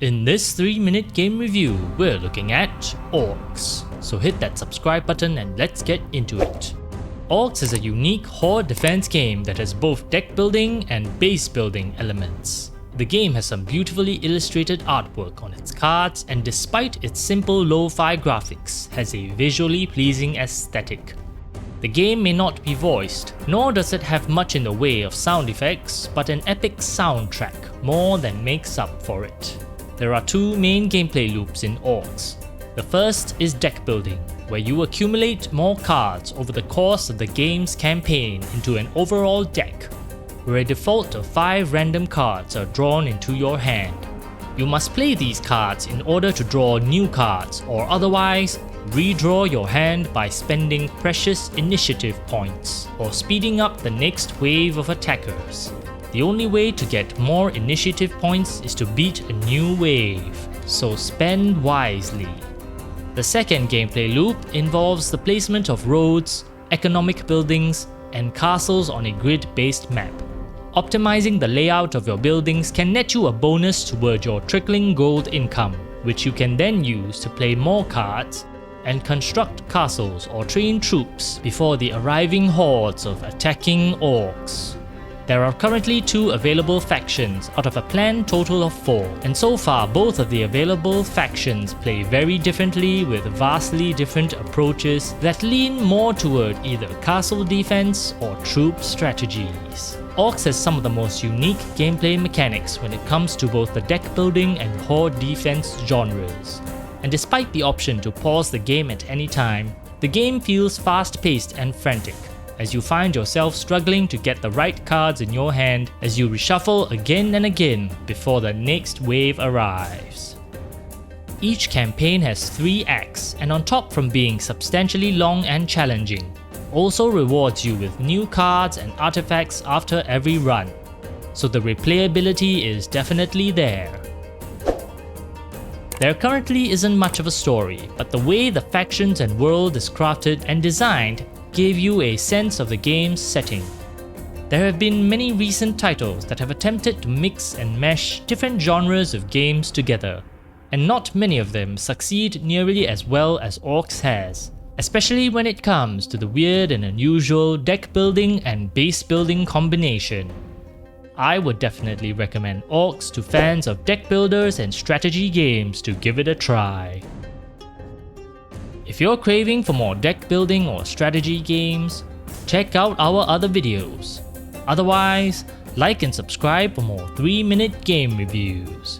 In this 3-minute game review, we're looking at ORX. So hit that subscribe button and let's get into it. ORX is a unique horde defense game that has both deck building and base building elements. The game has some beautifully illustrated artwork on its cards, and despite its simple lo-fi graphics, has a visually pleasing aesthetic. The game may not be voiced, nor does it have much in the way of sound effects, but an epic soundtrack more than makes up for it. There are two main gameplay loops in ORX. The first is deck building, where you accumulate more cards over the course of the game's campaign into an overall deck, where a default of 5 random cards are drawn into your hand. You must play these cards in order to draw new cards, or otherwise redraw your hand by spending precious initiative points, or speeding up the next wave of attackers. The only way to get more initiative points is to beat a new wave, so spend wisely. The second gameplay loop involves the placement of roads, economic buildings, and castles on a grid-based map. Optimizing the layout of your buildings can net you a bonus toward your trickling gold income, which you can then use to play more cards and construct castles or train troops before the arriving hordes of attacking orcs. There are currently 2 available factions out of a planned total of 4, and so far both of the available factions play very differently with vastly different approaches that lean more toward either castle defense or troop strategies. ORX has some of the most unique gameplay mechanics when it comes to both the deck building and horde defense genres. And despite the option to pause the game at any time, the game feels fast-paced and frantic, as you find yourself struggling to get the right cards in your hand as you reshuffle again and again before the next wave arrives. Each campaign has 3 acts, and on top from being substantially long and challenging, also rewards you with new cards and artifacts after every run, so the replayability is definitely there. There currently isn't much of a story, but the way the factions and world is crafted and designed gave you a sense of the game's setting. There have been many recent titles that have attempted to mix and mesh different genres of games together, and not many of them succeed nearly as well as ORX has, especially when it comes to the weird and unusual deck building and base building combination. I would definitely recommend ORX to fans of deck builders and strategy games to give it a try. If you're craving for more deck building or strategy games, check out our other videos. Otherwise, like and subscribe for more 3-minute game reviews.